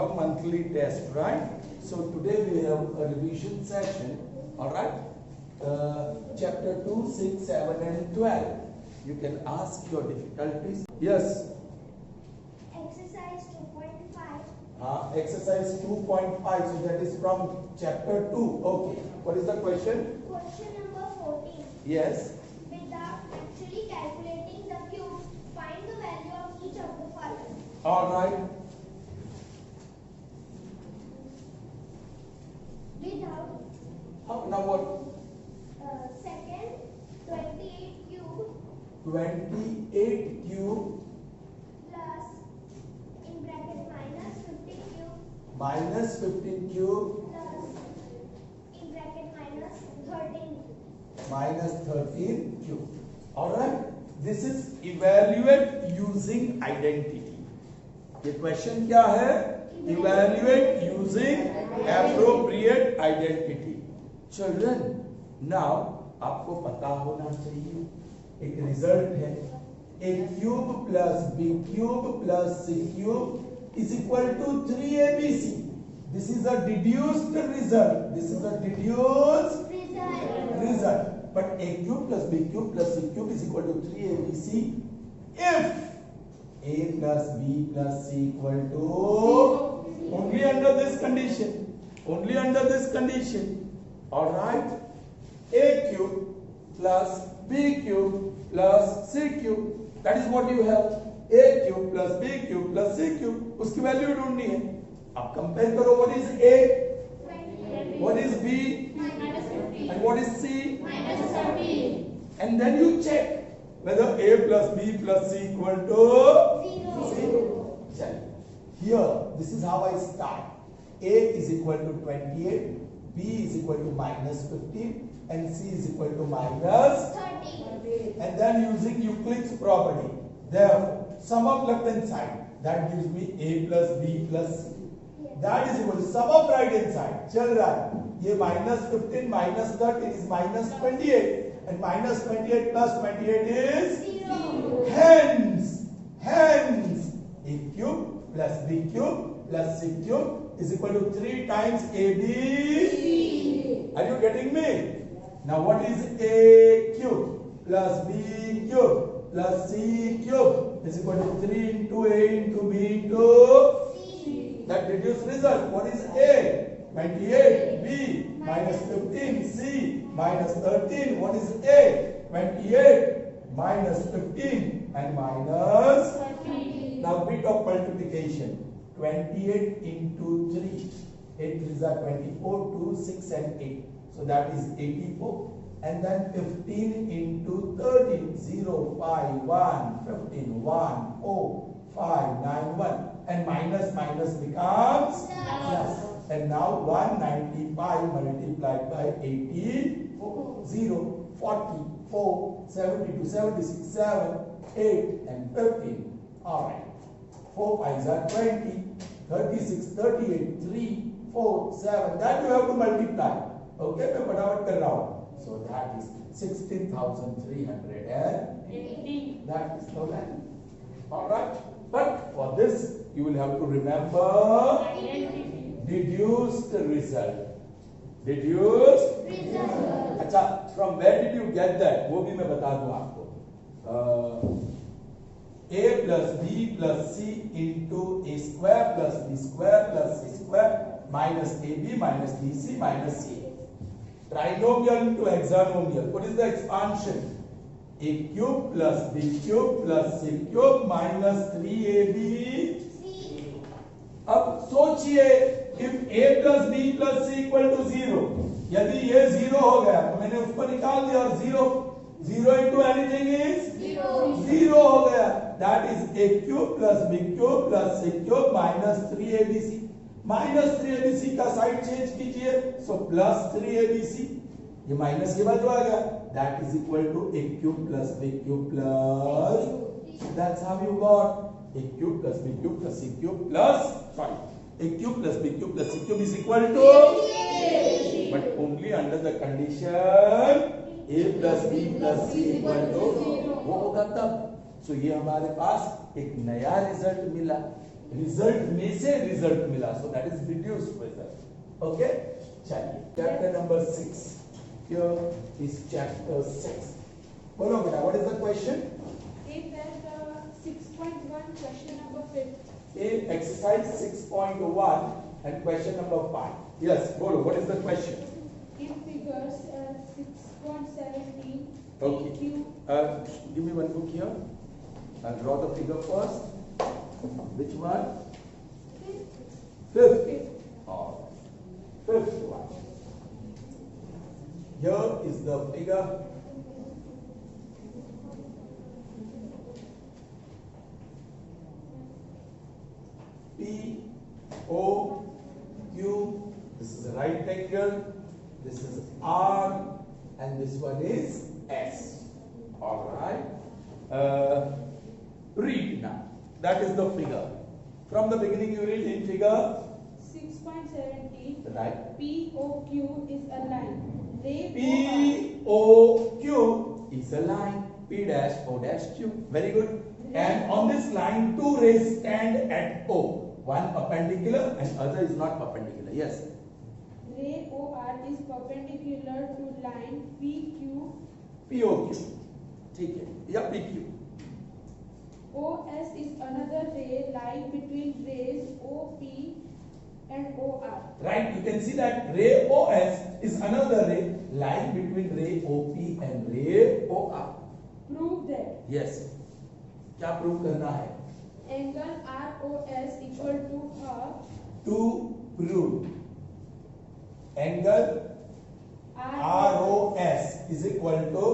have monthly test, right? So today we have a revision session, all right? Chapter 2, 6, 7 and 12. You can ask your difficulties. Yes. Exercise 2.5. Exercise 2.5. So that is from chapter 2. Okay. What is the question? Question number 14. Yes. Without actually calculating the cubes, find the value of each of the following. All right. Without Now what? second 28 cube 28 cube plus in bracket minus 15 cube minus 15 cube plus in bracket minus 13 minus 13 cube. All right. This is evaluate using identity. ये question क्या है? Evaluate using appropriate identity. Children, now आपको पता होना चाहिए एक result है a cube plus b cube plus c cube is equal to 3abc. This is a deduced result. This is a deduced result. But a cube plus b cube plus c cube is equal to 3abc if a plus b plus c equal to only under this condition. Only under this condition. All right. A cube plus b cube plus c cube. That is what you have. A cube plus b cube plus c cube. उसकी value ढूंढनी है. अब compare करो. What is a? What is b? And what is c? And then you check whether a plus b plus c equal to 0. Here, this is how I start. A is equal to 28, b is equal to minus 15, and c is equal to minus 13. and then using Euclid's property. Therefore, sum of left hand side, that gives me a plus b plus c. That is equal to sum of right hand side. Chal raha hai. Ye minus 15 minus 13 is minus 28, and minus 28 plus 28 is 0. hence a cube plus b cube plus c cube is equal to 3 times ab. Are you getting me? Now what is a cube plus b cube plus c cube is equal to 3 into a into b into that reduced result. What is a? 28, b minus 15, c minus 13. What is a? 28 minus 15 and minus 13. Now bit of multiplication. 28 into 3. 8 is 24, 2, 6 and 8. So that is 84. And then 15 into 13. 0, 5, 1, 15, 1, 4, 5, 9, 1. And minus becomes plus. And now 195 multiplied by 80. 0, 40, 4, 72, 76, 7, 8 and 15. Alright. 4 5s are 20, 36, 38, 3, 4, 7. That you have to multiply. Okay, मैं फटाफट कर रहा हूँ. So that is 16,380. That is the value. Alright. But for this, you will have to remember deduced result. Deduced result. अच्छा, from where did you get that? वो भी मैं बता दूँ आपको. A plus b plus c into a square plus b square plus c square minus ab minus bc minus c. Trinomial into hexanomial. What is the expansion? A cube plus b cube plus c cube minus 3ab. अब सोचिए, if a plus b plus c equal to 0, यदि ये 0 हो गया तो मैंने उसको निकाल दिया और 0 into anything is 0 हो गया. That is a cube plus b cube plus c cube minus 3abc. Minus 3abc का साइड चेंज कीजिए, so plus 3abc. ये माइनस के बाद आ गया. That is equal to a cube plus b cube plus. That's how you got a cube plus b cube plus c cube plus. Sorry, a cube plus b cube plus c cube is equal to. But only under the condition a plus b plus c equal to. वो होगा तब. So ये हमारे पास एक नया result मिला. Result में से रिजल्ट मिला, so that is reduced result. Okay, चलिए chapter number 6, here is chapter 6। बोलो बेटा, what is the question? If that 6.1 question number 5. Exercise 6.1 and question number 5. Yes, bolo, what is the question? In figures 6.17. Okay. PQ. Give me one book here. I'll draw the figure first. Which one? Fifth. Fifth one. Here is the figure. P, O, Q. This is a right angle. This is R, and this one is S. All right. Read now. That is the figure. From the beginning, you read in figure 6.17. right. POQ is a line. Ray P O Q is a line. P dash O dash Q. Very good. And on this line, two rays stand at O. One perpendicular and other is not perpendicular. Yes. Ray OR is perpendicular to line PQ. POQ. ठीक है, या PQ. OS is another ray lying between rays OP and OR. Right. You can see that ray OS is another ray lying between ray OP and ray OR. Prove that Yes. क्या prove करना है? angle ROS equal to half To prove angle ROS is equal to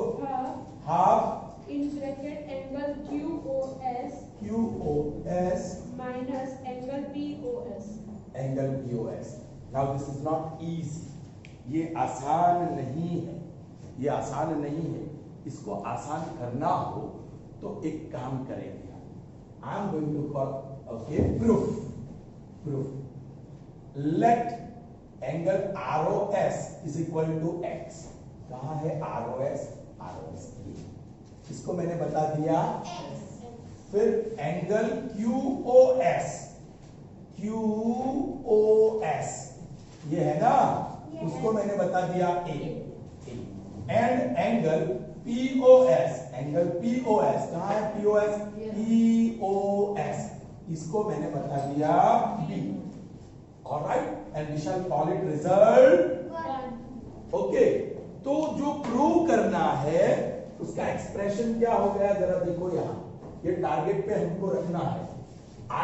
half in bracket angle QOS QOS minus angle POS. angle POS. Now this is not easy. ये आसान नहीं है, ये आसान नहीं है। इसको आसान करना हो तो एक काम करेंगे। I am going to call, okay, proof. Let angle ROS is equal to X. कहाँ है ROS? ये इसको मैंने बता दिया। फिर एंगल QOS ये है ना, उसको मैंने बता दिया A। एंड एंगल POS कहाँ है POS इसको मैंने बता दिया B। Alright, and we shall call it result. Okay, तो जो प्रूव करना है उसका एक्सप्रेशन क्या हो गया, जरा देखो यहाँ, ये टारगेट पे हमको रखना है।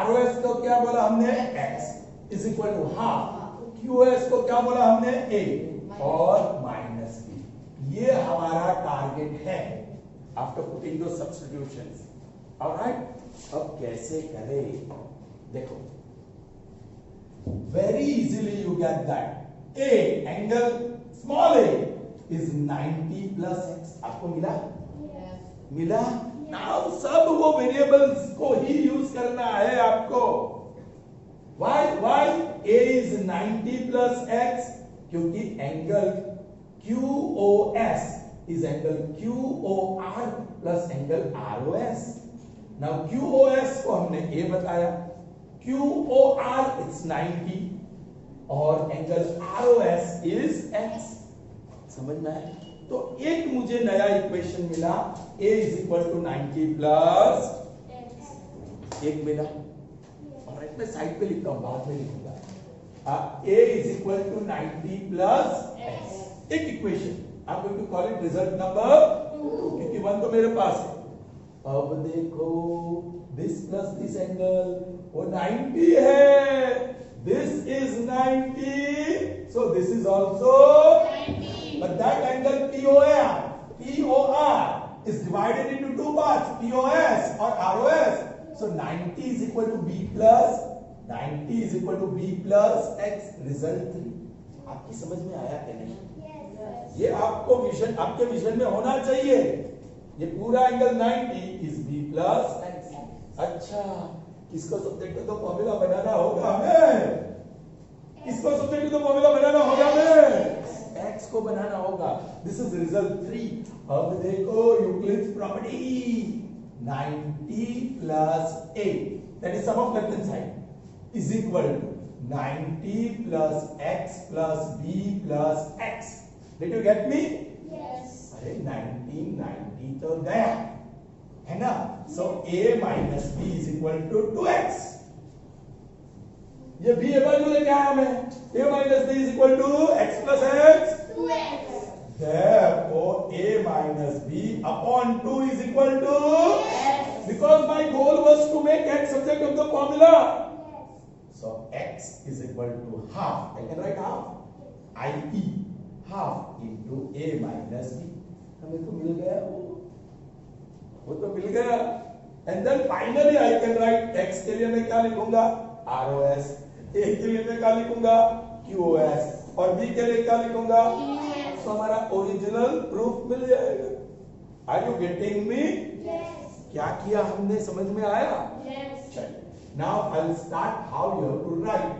ROS को क्या बोला हमने? X is equal to half. QOS को क्या बोला हमने? A और माइनस B। ये हमारा टारगेट है आफ्टर पुटिंग दो सब्स्टिट्यूशंस। ऑलराइट, अब कैसे करें? देखो, very easily you get that A angle small a is 90 plus x। आपको मिला? नाउ सब वो वेरिएबल्स को ही यूज करना है आपको। Why A is 90 plus x? क्योंकि angle QOS is angle QOR plus angle ROS. Now QOS को हमने A बताया, QOR is 90 और एंगल ROS is X। समझ में आया? तो एक मुझे नया इक्वेशन मिला, A is equal to 90 plus एक मिला। और मैं साइड पे लिखता हूं, बाद में लिखूंगा। A is equal to 90 plus X। एक equation, I'm going to call it result number 2 क्योंकि 1 तो मेरे पास है। अब देखो, this plus this angle वो 90 है, this is 90, so this is also 90, but that angle POR is divided into two parts, POS or ROS, so 90 is equal to B plus X, result 3। आपकी समझ में आया कि नहीं? ये आपको विजन, आपके विजन में होना चाहिए। ये पूरा angle 90 is B plus X। अच्छा, किसको सब्जेक्ट तो फॉर्मूला बनाना होगा हमें? किसको सब्जेक्ट तो फॉर्मूला बनाना होगा हमें? X को बनाना होगा। This is result 3। अब देखो Euclid's property, 90 plus 8 that is sum of left hand side, is equal to 90 plus x plus b plus x. Did you get me? Yes. अरे 90 तो गया है ना, so a minus b is equal to 2x. ये b value लेके आया मैं, a minus b is equal to x plus x. 2x. Therefore a minus b upon 2 is equal to Yes. because my goal was to make x subject of the formula. Yes. So x is equal to half. I can write half. I.e. half into a minus b. हमें तो मिल गया वो तो मिल गया. And then finally I can write x के लिए मैं क्या लिखूंगा? ROS. A के लिए मैं क्या लिखूंगा? QOS. और b के लिए क्या लिखूंगा? QS. तो हमारा ओरिजिनल प्रूफ मिल जाएगा. Are you getting me? Yes. क्या किया हमने, समझ में आया? Yes. चलिए. Now I will start how you have to write.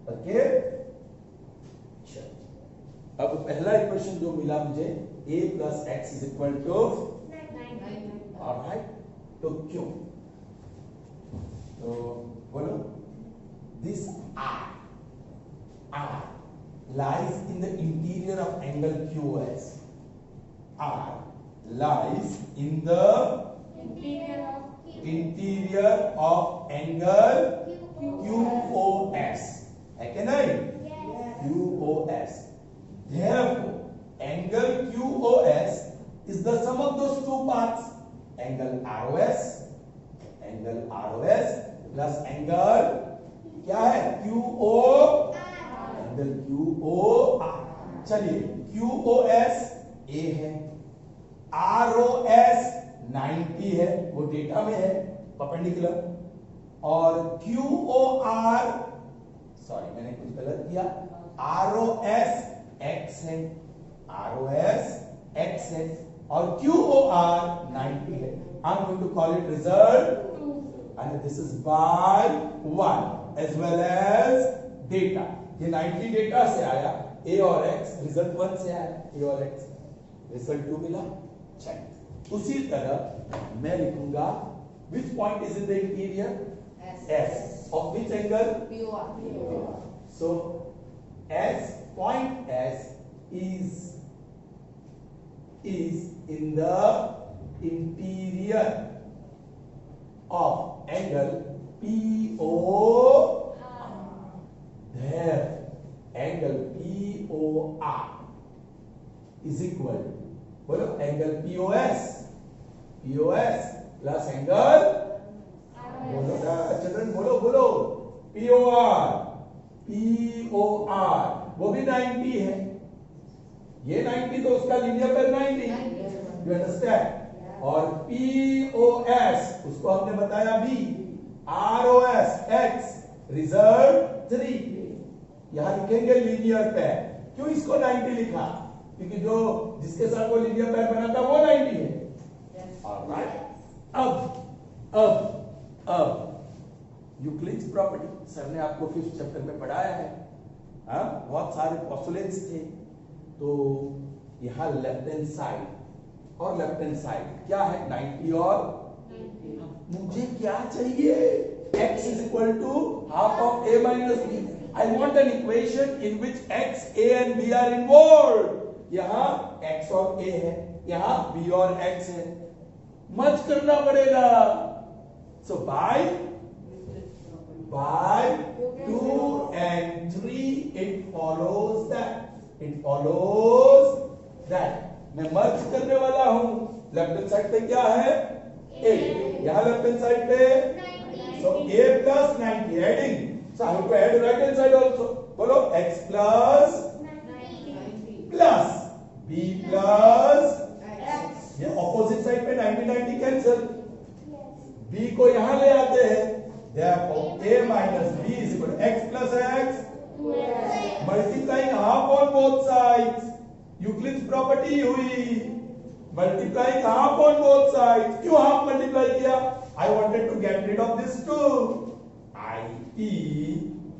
Okay? चलिए. अब पहला इक्वेशन जो मिला मुझे a plus x is equal to, all right, तो क्यों? तो बोलो. This R lies in the interior of angle QOS. R lies in the interior of angle QOS. है कि नहीं? Yes. QOS. Therefore, angle QOS is the sum of those two parts. Angle ROS plus angle क्या है? QO. Angle QOR. चलिए, QOS A है, ROS 90 है, वो data में है, परपेंडिकुलर. और QOR, सॉरी मैंने कुछ गलत किया, ROS X है, ROS X है, और QOR 90 है. I'm going to call it result, and this is by 1 as well as data. ये 90 डेटा से आया, A और X, रिजल्ट 1 से आया, A और X, रिजल्ट 2 मिला. चलिए, उसी तरह मैं लिखूंगा which point is in the interior? S. Of which angle? So S, point S is in the interior of angle PO. There, angle POR is equal to, बोलो, angle POS plus angle, बोलो ना children, बोलो POR वो भी 90 है. ये 90 तो उसका लीनियर पेयर 90. You understand? और POS उसको हमने बताया B, ROS X, रिजल्ट 3. यहां लिखेंगे लीनियर पेयर. क्यों इसको 90 लिखा? क्योंकि जो जिसके साथ वो लीनियर पेयर बना था वो 90 है. ऑलराइट. अब यूक्लिड्स प्रॉपर्टी सर ने आपको 5th चैप्टर में पढ़ाया है. हाँ, बहुत सारे पोस्टुलेट्स थे. तो यहां लेफ्ट हैंड साइड और लेफ्ट हैंड साइड क्या है? 90 और 90. मुझे क्या चाहिए? x is equal to half of a minus b. I want an equation in which x, a and b are involved. यहाँ x और a है, यहाँ b और x है. मर्ज करना पड़ेगा. So by 2 and 3 it follows that मैं मर्ज करने वाला हूं. लेफ्ट हैंड साइड पे क्या है? a. यहाँ लेफ्ट हैंड साइड पे 90. so a plus 90 adding. So I have to add right hand side also. बोलो x plus 90. plus b plus X. ये ऑपोजिट साइड पे 90 कैंसिल. Yes. b को यहां ले आते हैं. Therefore a minus b is equal to x plus x. Multiplying half on both sides. Euclid's property हुई. Multiplying half on both sides. क्यों half multiply किया? I wanted to get rid of this 2. i.e.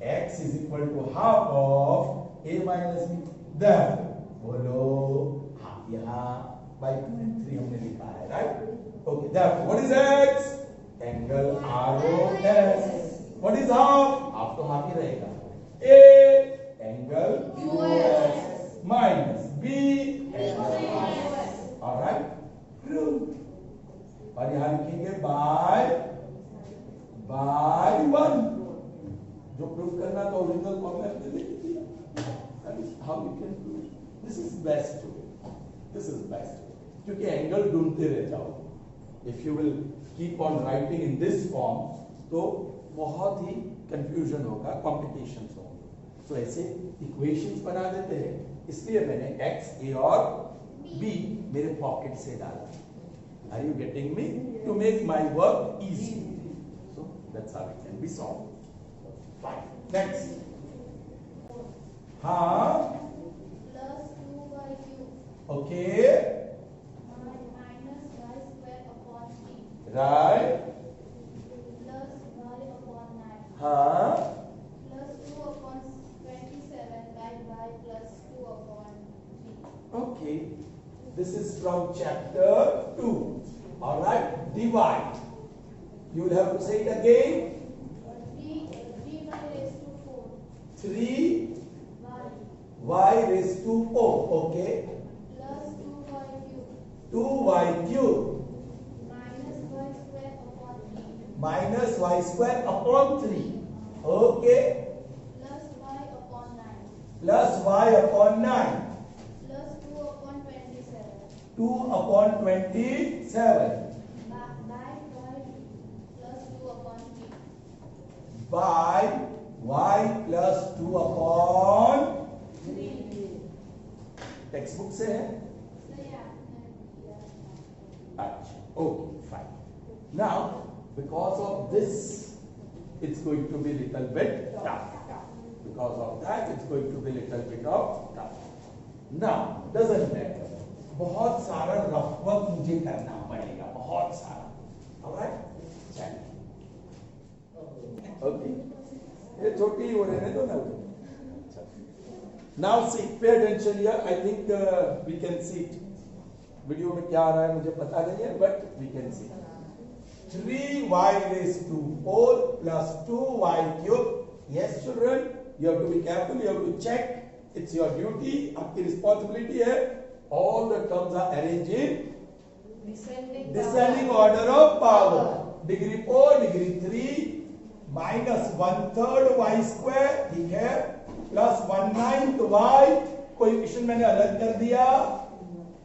x is equal to half of a minus b. Therefore बोलो हाँ, यहाँ by 2 and 3 हमने लिखा है, right? Okay. Therefore what is x? Angle ROS. What is half? Half तो half ही रहेगा. A angle QS minus B alright prove. और यहां लिखेंगे बाय 1. जो प्रूव करना तो ओरिजिनल फॉर्मेट में लिख दिया. That is how you can prove. This is best way. This is best क्योंकि एंगल ढूंढते रह जाओ. If you will keep on writing in this form तो बहुत ही कंफ्यूजन होगा, कॉम्प्लिकेशंस होंगे. तो ऐसे इक्वेशंस बना देते हैं. इसलिए मैंने x, a और b मेरे पॉकेट से डाला. Are you getting me? To make my work easy. So that's how it can be solve. Fine. Next. हाँ Plus 2y cube okay minus y square upon 3 right. plus y upon 9 हाँ plus 2 upon 27 by y plus 2 upon 3. okay. This is from chapter 2. All right. Divide. You will have to say it again. 3 by raised to 4 3 y y raised to 4. Okay. plus 2y cube 2y cube minus y square upon 3 minus y square upon 3. Okay. plus y upon 9 Plus y upon 9. plus 2 upon 27 2 upon 27. by y plus 2 upon 3. By y plus 2 upon text book से है. So yeah. अच्छा, okay, fine. Now, because of this, it's going to be little bit tough. Because of that, it's going to be little bit of tough. Now, doesn't matter. बहुत सारा rough work मुझे करना पड़ेगा, बहुत सारा. Alright? चलिए. Okay. ये छोटी हो रहे हैं तो ना. Now see, pay attention here. I think we can see it. Video में क्या आ रहा है मुझे पता नहीं है, but we can see. 3y raised to 4 plus 2y cube. Yes, children, you have to be careful. You have to check. It's your duty. आपकी responsibility है. All the terms are arranged in descending order of power. Degree 4, degree 3, minus 1/3 y square. ठीक है. Plus 1/9 y. Coefficient मैंने अलग कर दिया.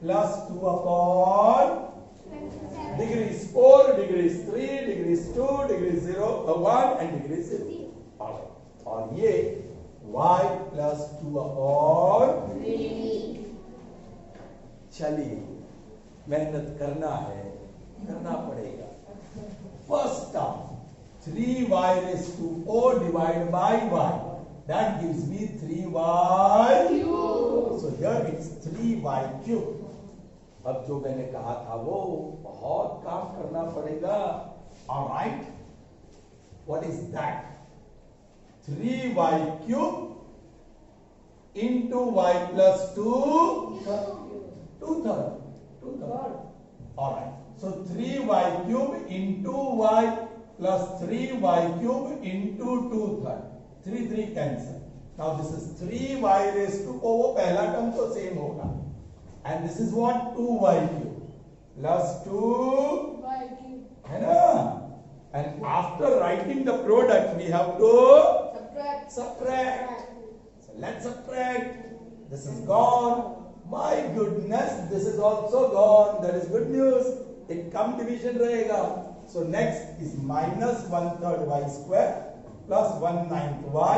Plus 2 upon degrees 4, degrees 3, degrees 2, degrees 1 and degrees 0. और ये y plus 2 upon 3. चलिए, मेहनत करना है, करना पड़ेगा. First term 3y raised to 4 divided by y. That gives me 3y cube. So here it's 3y cube. अब जो मैंने कहा था वो बहुत काम करना पड़ेगा. All right. What is that? 3y cube into y plus 2 2/3. All right. So 3y cube into y plus 3y cube into 2/3. 3 cancel. Now this is 3y raised to वो पहला टर्म तो सेम होगा. And this is what 2y cube plus 2 है ना. And after writing the product we have to subtract. So let's subtract. This is gone. My goodness, this is also gone. That is good news. एक कम division रहेगा. So next is minus 1/3 y square plus 1/9 y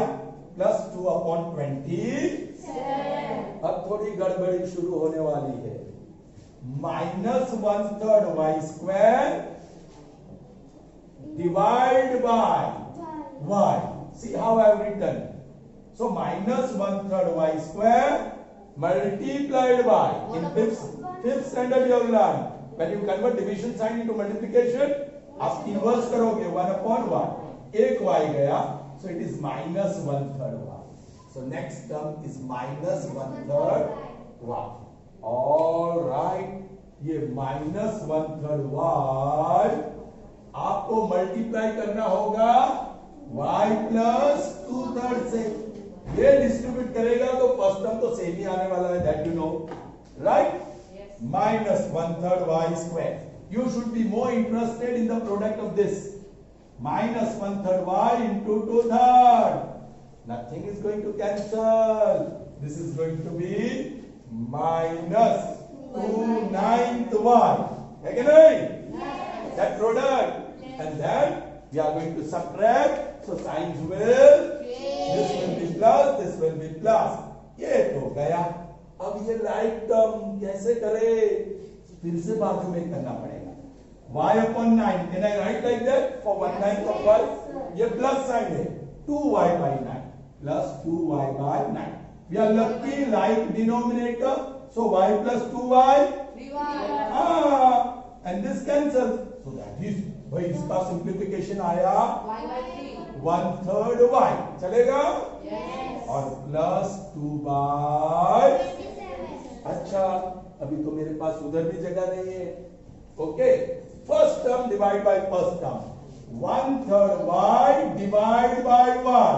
plus 2 upon 27. अब थोड़ी गड़बड़ी शुरू होने वाली है. minus 1/3 y square divided by y. See how I have written. So minus 1/3 y square multiplied by. In fifth standard you have learned. When you convert division sign into multiplication, आप inverse करोगे 1/1. एक y गया, so it is minus 1/3 y. So next term is minus 1/3 y. All right. ये minus 1/3 y आपको multiply करना होगा y plus 2/3 से ये डिस्ट्रीब्यूट करेगा तो फर्स्ट टर्म तो सेम ही आने वाला है, that you know, right? Minus 1/3 y square. You should be more interested in the product of this. Minus 1/3 y into 2/3. Nothing is going to cancel. This is going to be minus 2/9 y. है कि नहीं? That product. And then we are going to subtract. So signs will, this will be plus, this will be plus. ये तो गया. अब ये right term कैसे करें? फिर से बाजू में करना पड़ेगा. y upon 9. Can I write like that for 1/9 of y? ये प्लस साइन है. 2y by 9 plus 2y by 9. We are lucky like denominator. So y plus 2y. And this cancels. So that is भाई इसका simplification आया 1/3 y. चलेगा? और plus 2 by. अच्छा, अभी तो मेरे पास उधर भी जगह नहीं है. Okay, first term divide by first term. 1/3 y divide by y.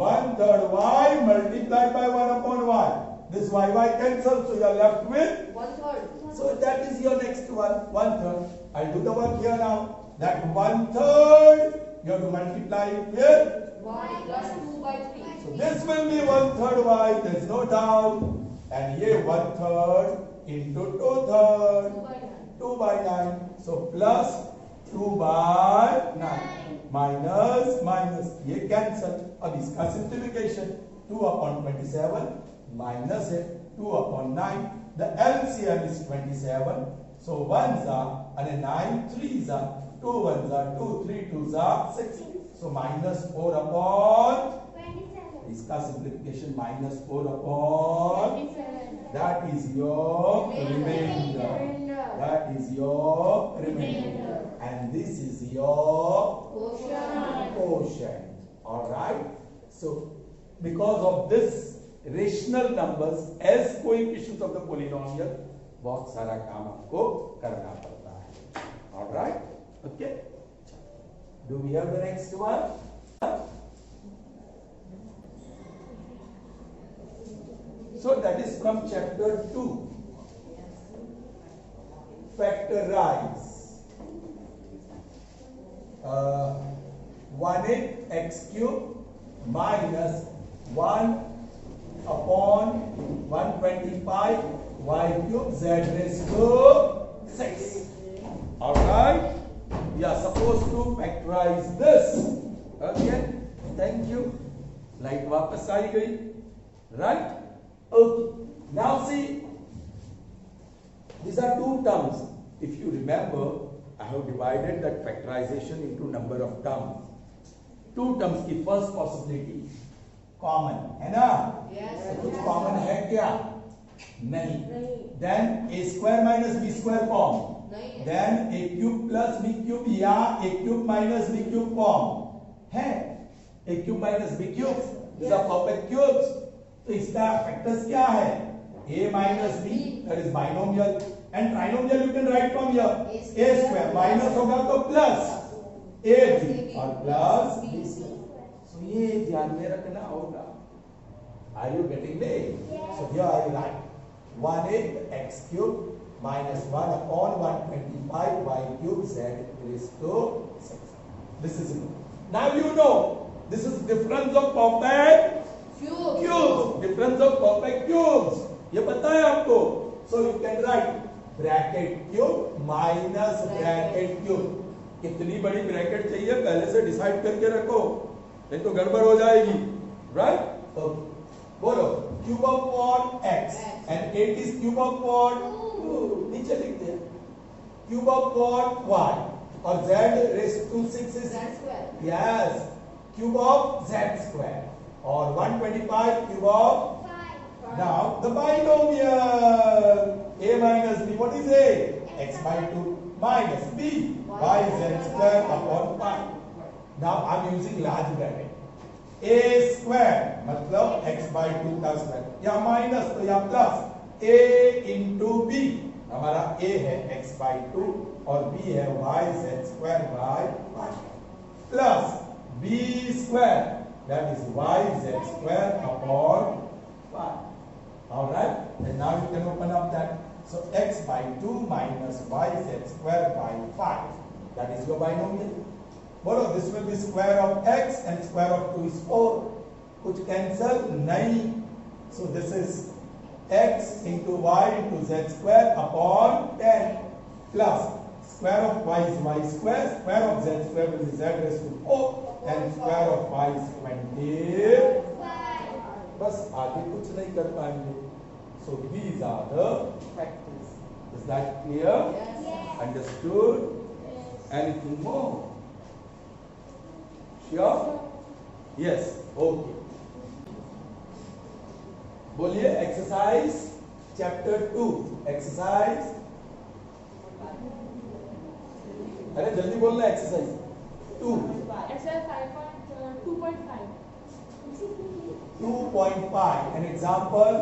1/3 y multiplied by 1 upon y. This y cancels, so you are left with 1/3. So that is your next one, 1/3. I'll do the work here now. That 1/3 you have to multiply it with Y plus 2/3. so this will be 1/3 y, there's no doubt. And ye 1/3 into 2/3, 2 by 9. So plus 2 by 9 minus ये cancel. अब इसका simplification 2 upon 27 minus है 2 upon 9. The LCM is 27. So 1s are and 9 3s are 2 1s are 2 3 2s are 6. So minus 4 upon 27. इसका simplification minus 4 upon 27. that is your remainder. That is your remainder. And this is your quotient. All right. So because of this rational numbers as coefficients of the polynomial, बहुत सारा काम आपको करना पड़ता है. All right. Okay. Do we have the next one? So that is from chapter 2. Factorize. 1/8 x cube minus 1 upon 125 y cube z raised to 6. All right. We are supposed to factorize this. Okay. Thank you. Light वापस आई गई. Right. Okay. Now see. These are two terms. If you remember, I have divided that factorization into number of terms. Two terms की first possibility common है ना? Yes. तो कुछ common है क्या? नहीं. Then a square minus b square form. Then a cube plus b cube या a cube minus b cube form है. A cube minus b cube is a perfect cubes. तो इसका factors क्या है? A minus b, that is binomial, and trinomial you can write from here. A square minus होगा तो plus ab और plus b square. So ये ध्यान में रखना होगा. Are you getting me? So here I write 1/8 x cube minus 1 upon 125 y cube z raised to 6. This is it. Now you know this is difference of perfect cubes. Difference of perfect cubes. ये पता है आपको? So you can write bracket cube minus bracket cube. कितनी बड़ी bracket चाहिए पहले से decide करके रखो, नहीं तो गड़बड़ हो जाएगी. Right? तो बोलो cube of what? X. And 8 is cube of what? 2. नीचे लिख दिया. Cube of what? Y. और z raised to 6 is Z square. Yes. Cube of z square. और 125 cube of. Now the binomial a minus b. What is a? X by 2 minus b y z square upon 5. Now I'm using large bracket. A square मतलब x by 2 का square या minus तो या plus a into b. हमारा a है x by 2 और b है y z square by 5 plus b square, that is yz square upon 5. All right, and now you can open up that. So x by 2 minus yz square by 5, that is your binomial. बोलो, this will be square of x and square of 2 is 4. कुछ cancel नहीं. So this is x into y into z square upon 10 plus square of y is y square, square of z square will be z raised to 4 and square of y is 20. बस आगे कुछ नहीं कर पाएंगे. So these are the factors. Is that clear? Yes. Understood? Anything more? Sure? Yes. Okay. बोलिए exercise chapter 2. Exercise, अरे जल्दी बोलना. एक्सरसाइज 2. Exercise 5.2.5. 2.5. An example.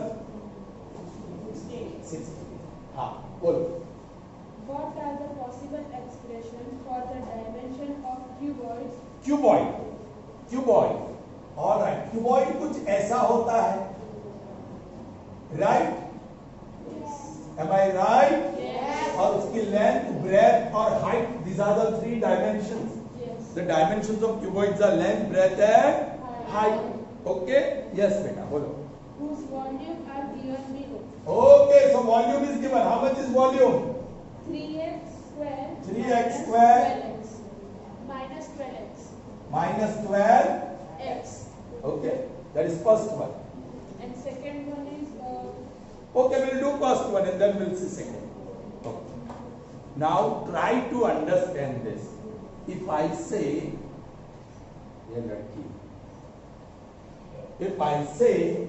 6. हाँ बोलो. What are the possible expressions for the dimension of cuboids? Cuboid. Cuboid. Alright. Cuboid कुछ ऐसा होता है. Right? Am I right? Yes. और उसकी लेंथ, ब्रेथ और height, these are the 3 dimensions. Yes. The dimensions of cuboids are length, breadth and height. Okay? Yes, beta. Bolo. Whose volume are given below. Okay, so volume is given. How much is volume? 3x square 3x square minus 12x minus 12. x. Okay, that is first one. And second one is Okay, we'll do first one and then we'll see second. Okay. Now try to understand this. If I say, if I say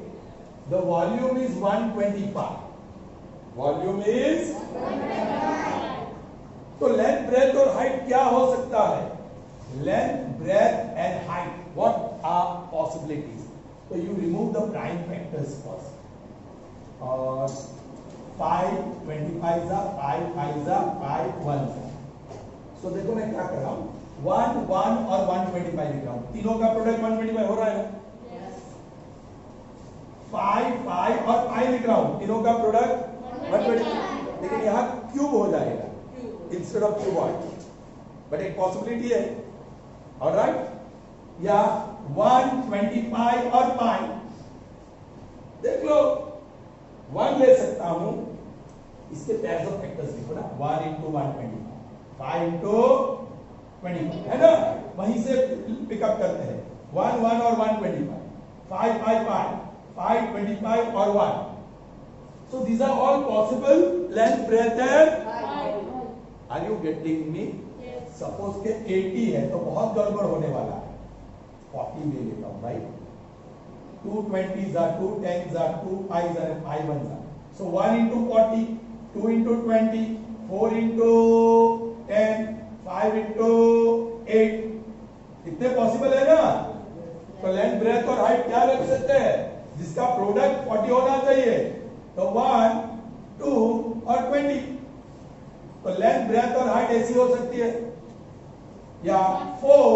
the volume is 125, volume is, तो length, breadth और height क्या हो सकता है? Length, breadth and height, what are possibilities? तो you remove the prime factors first. और 5 25 जा 5 5 जा 5 1 जा. सो देखो मैं क्या कर रहा हूं, 1 1 और 125 लिख रहा हूं. तीनों का प्रोडक्ट 125 हो रहा है ना. 5 5 और 5 लिख रहा हूं, तीनों का प्रोडक्ट 125. लेकिन यहां क्यूब हो जाएगा इंस्टेड ऑफ क्यूबॉइड, बट एक पॉसिबिलिटी है. ऑलराइट, या 125 और 5 देख लो. 1 ले सकता हूं, इसके पेयर्स ऑफ फैक्टर्स लिखो ना. 1 into 125, 5 into 25 है ना. वहीं से पिकअप करते हैं. 1 1 और 125, 5 5 5 5 25 और 1. So these are all possible length, breadth and are you getting me? Yes. Suppose के 80 है तो बहुत गड़बड़ होने वाला है. 40 ले लेता हूं भाई. 2 20s are 2 10s are 2 5s are 5 1s are. So 1 into 40, 2 into 20, 4 into 10, 5 into 8. इतने पॉसिबल है ना. तो लेंथ, ब्रेथ और हाइट क्या रख सकते हैं? जिसका प्रोडक्ट 40 होना चाहिए. तो 1 2 और 20. तो लेंथ, ब्रेथ और हाइट ऐसी हो सकती है. या 4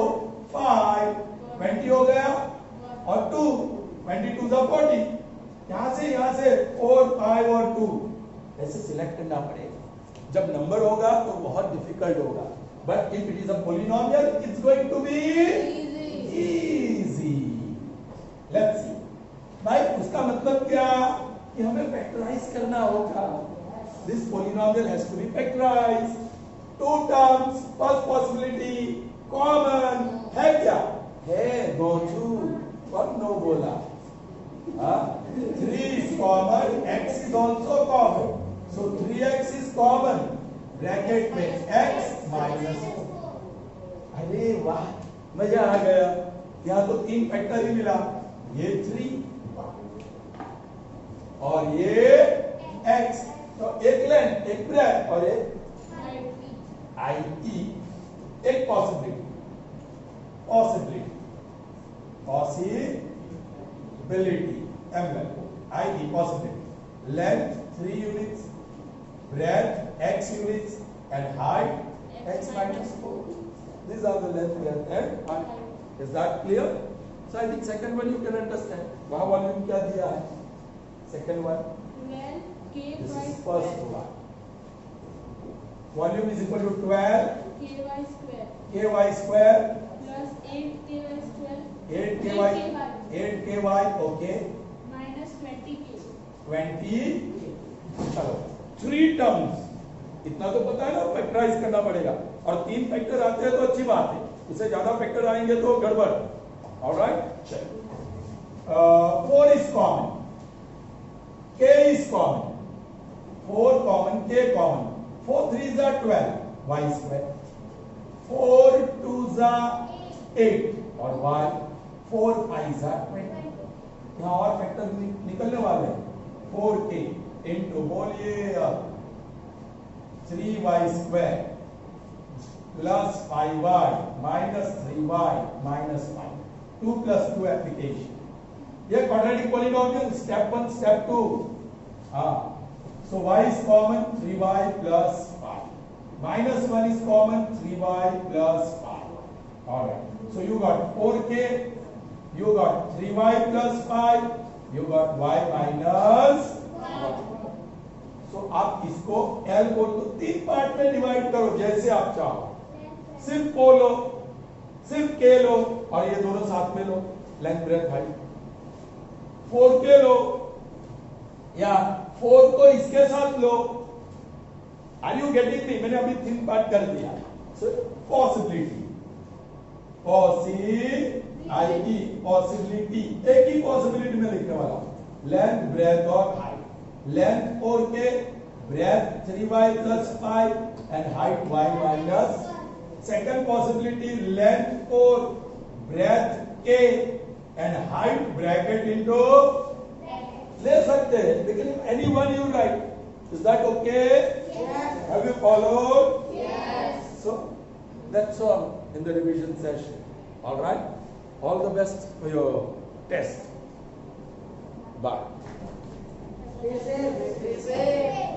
5 20 हो गया और 2 22 जा 40. यहां से 4 5 और 2 ऐसे सिलेक्ट करना पड़ेगा. जब नंबर होगा तो बहुत डिफिकल्ट होगा, but if it is a polynomial it's going to be easy. Let's see भाई, उसका मतलब क्या कि हमें फैक्टराइज करना होगा. This polynomial has to be factorised. 2 terms, first possibility common है. क्या है? गोचू कौन नो बोला? 3 is common, x is also common. So 3x is common. Bracket में x minus 4. अरे वाह, मजा आ गया. यहाँ तो 3 फैक्टर ही मिला. ये 3 और ये x. तो एक लेंथ, एक ब्रेथ और एक i-e. एक possibility i-e possibility. Length 3 units, breadth x units, and height x minus 4. These are the length, breadth, and height. Is that clear? So I think second one you can understand. वहाँ volume क्या दिया है? Second one. 12 K This by is first square one. Volume is equal to 12 KY square ky square plus 8 KY square 8 ky 8 ky okay minus 20 K. 20 चलो 3 terms इतना तो पता है ना फैक्टराइज करना पड़ेगा और 3 फैक्टर आते हैं तो अच्छी बात है उससे ज्यादा फैक्टर आएंगे तो गड़बड़ ऑलराइट चलो 4 is common k is common 4 common k common 4 3s are 12 y square 4 2s are 8 और y 4 5s are 20 यहाँ और फैक्टर निकलने वाले हैं 4k into बोलिए 3y square plus 5y minus 3y minus 5 2 plus 2 application ये quadratic polynomial step 1 step 2 so y is common 3y plus 5 minus 1 is common 3y plus 5 all right so you got 4k you got 3y plus 5 you got y minus 1 so आप इसको L को तो 3 part में divide करो जैसे आप चाहो सिर्फ O लो सिर्फ K लो और ये दोनों साथ में लो लेंथ ब्रेथ हाइट 4K लो या 4 को इसके साथ लो आर यू गेटिंग मी मैंने अभी 3 पार्ट कर दिया सो पॉसिबिलिटी पॉसिबिलिटी एक ही पॉसिबिलिटी में लिखने वाला हूं लेंथ ब्रेथ और height length 4k breadth 3y plus 5 and height y minus second possibility length 4 breadth k and height bracket into ले सकते हैं लेकिन any one you write is that okay Yes. have you followed Yes. so that's all in the revision session all right all the best for your test bye Yes.